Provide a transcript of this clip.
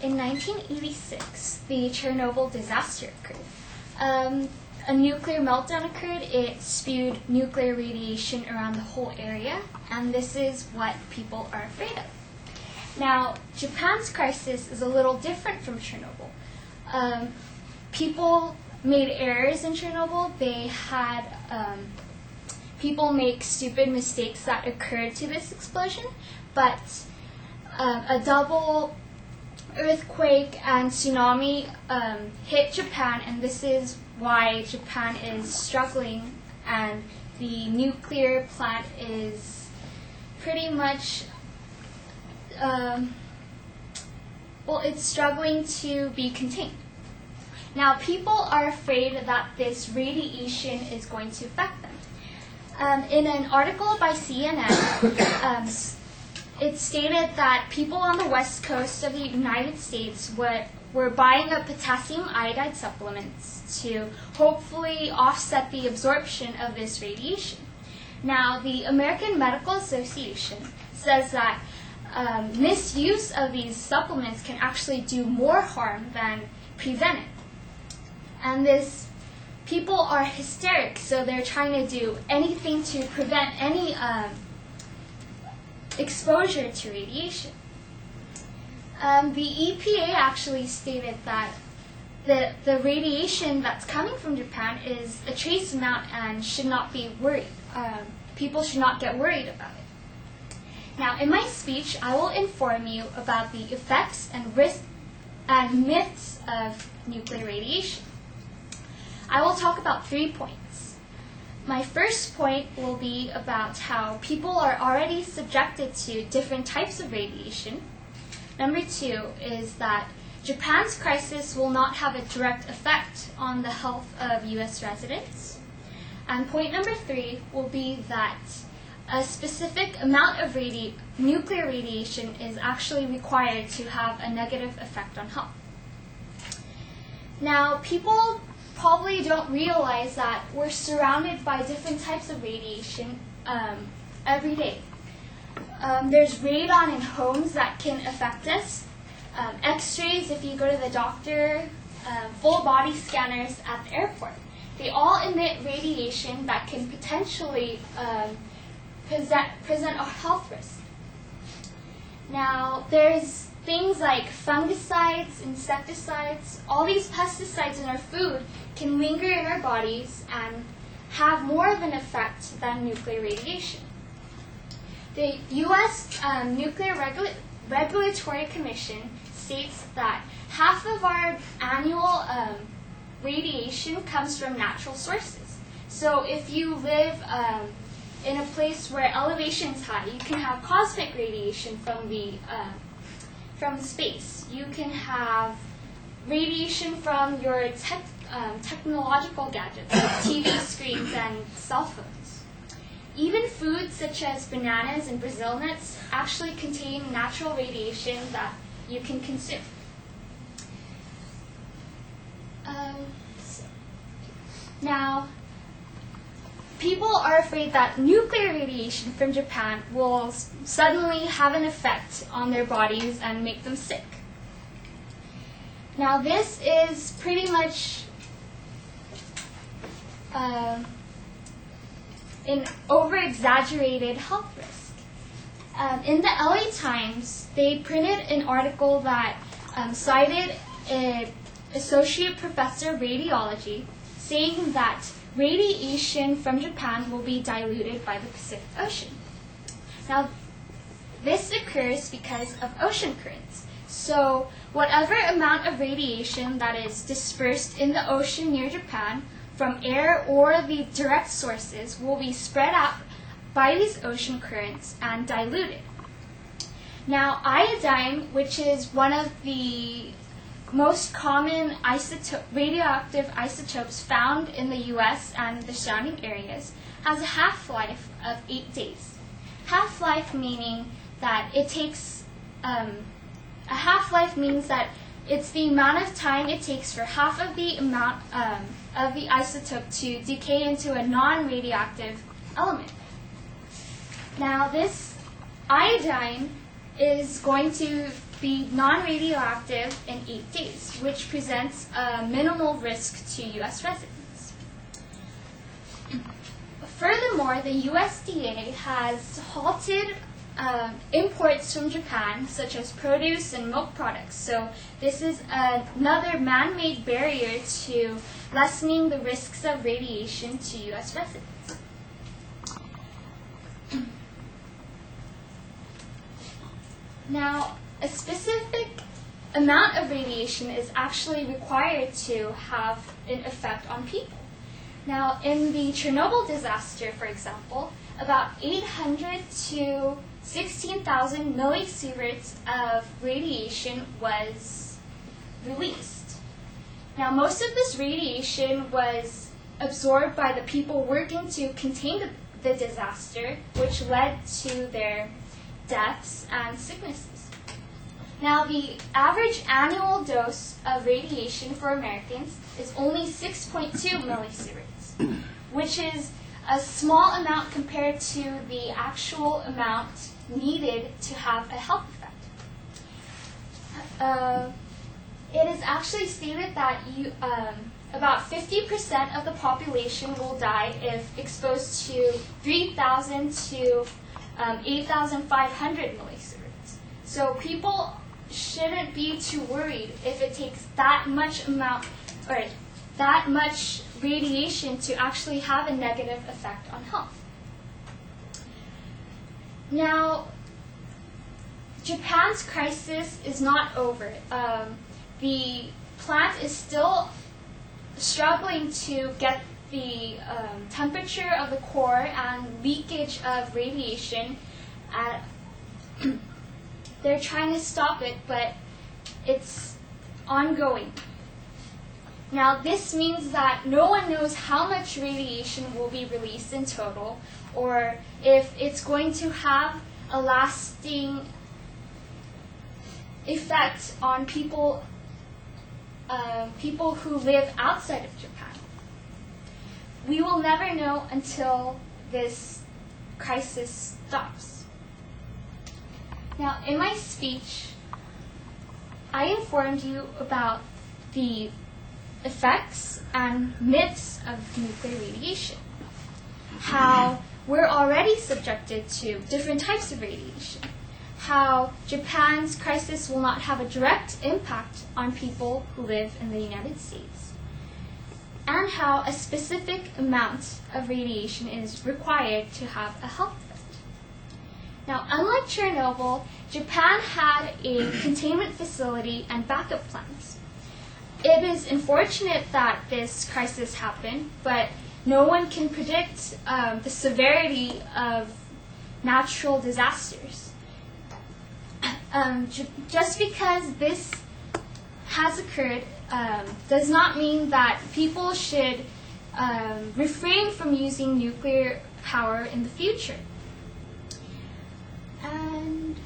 In 1986, the Chernobyl disaster occurred. A nuclear meltdown occurred. It spewed nuclear radiation around the whole area, and this is what people are afraid of. Now, Japan's crisis is a little different from Chernobyl. People made errors in Chernobyl. They had people make stupid mistakes that occurred to this explosion, but a double earthquake and tsunami hit Japan, and this is why Japan is struggling, and the nuclear plant is pretty much it's struggling to be contained. Now, people are afraid that this radiation is going to affect them. In an article by CNN, it stated that people on the west coast of the United States were buying up potassium iodide supplements to hopefully offset the absorption of this radiation. Now, the American Medical Association says that misuse of these supplements can actually do more harm than prevent it. And people are hysteric, so they're trying to do anything to prevent any exposure to radiation. The EPA actually stated that the radiation that's coming from Japan is a trace amount and should not be worried. People should not get worried about it. Now, in my speech, I will inform you about the effects and risks and myths of nuclear radiation. I will talk about 3 points. My first point will be about how people are already subjected to different types of radiation. Number 2 is that Japan's crisis will not have a direct effect on the health of U.S. residents. And point number 3 will be that a specific amount of nuclear radiation is actually required to have a negative effect on health. Now, people probably don't realize that we're surrounded by different types of radiation every day. There's radon in homes that can affect us, x-rays if you go to the doctor, full body scanners at the airport. They all emit radiation that can potentially present a health risk. Now, there's things like fungicides, insecticides, all these pesticides in our food can linger in our bodies and have more of an effect than nuclear radiation. The U.S. Nuclear Regulatory Commission states that half of our annual radiation comes from natural sources. So if you live in a place where elevation is high, you can have cosmic radiation from space. You can have radiation from your technological gadgets, like TV screens and cell phones. Even foods such as bananas and Brazil nuts actually contain natural radiation that you can consume. Now, people are afraid that nuclear radiation from Japan will suddenly have an effect on their bodies and make them sick. Now, this is pretty much an over-exaggerated health risk. In the LA Times, they printed an article that cited an associate professor of radiology saying that radiation from Japan will be diluted by the Pacific Ocean. Now, this occurs because of ocean currents. So, whatever amount of radiation that is dispersed in the ocean near Japan from air or the direct sources will be spread out by these ocean currents and diluted. Now, iodine, which is one of the most common radioactive isotopes found in the U.S. and the surrounding areas, has a half-life of 8 days. Half-life meaning that it takes, a half-life means that it's the amount of time it takes for half of the amount of the isotope to decay into a non-radioactive element. Now, this iodine is going to be non-radioactive in 8 days, which presents a minimal risk to U.S. residents. Furthermore, the USDA has halted imports from Japan, such as produce and milk products. So this is another man-made barrier to lessening the risks of radiation to U.S. residents. Now, a specific amount of radiation is actually required to have an effect on people. Now, in the Chernobyl disaster, for example, about 800 to 16,000 millisieverts of radiation was released. Now, most of this radiation was absorbed by the people working to contain the disaster, which led to their deaths and sicknesses. Now, the average annual dose of radiation for Americans is only 6.2 millisieverts, which is a small amount compared to the actual amount needed to have a health effect. It is actually stated that about 50% of the population will die if exposed to 3,000 to 8,500 millisieverts. So people shouldn't be too worried if it takes that much amount or that much radiation to actually have a negative effect on health. Now, Japan's crisis is not over. The plant is still struggling to get the temperature of the core and leakage of radiation. They're trying to stop it, but it's ongoing. Now, this means that no one knows how much radiation will be released in total, or if it's going to have a lasting effect on people who live outside of Japan. We will never know until this crisis stops. Now, in my speech, I informed you about the effects and myths of nuclear radiation, how we're already subjected to different types of radiation, how Japan's crisis will not have a direct impact on people who live in the United States, and how a specific amount of radiation is required to have a health effect. Now, unlike Chernobyl, Japan had a containment facility and backup plans. It is unfortunate that this crisis happened, but no one can predict the severity of natural disasters. Just because this has occurred does not mean that people should refrain from using nuclear power in the future. And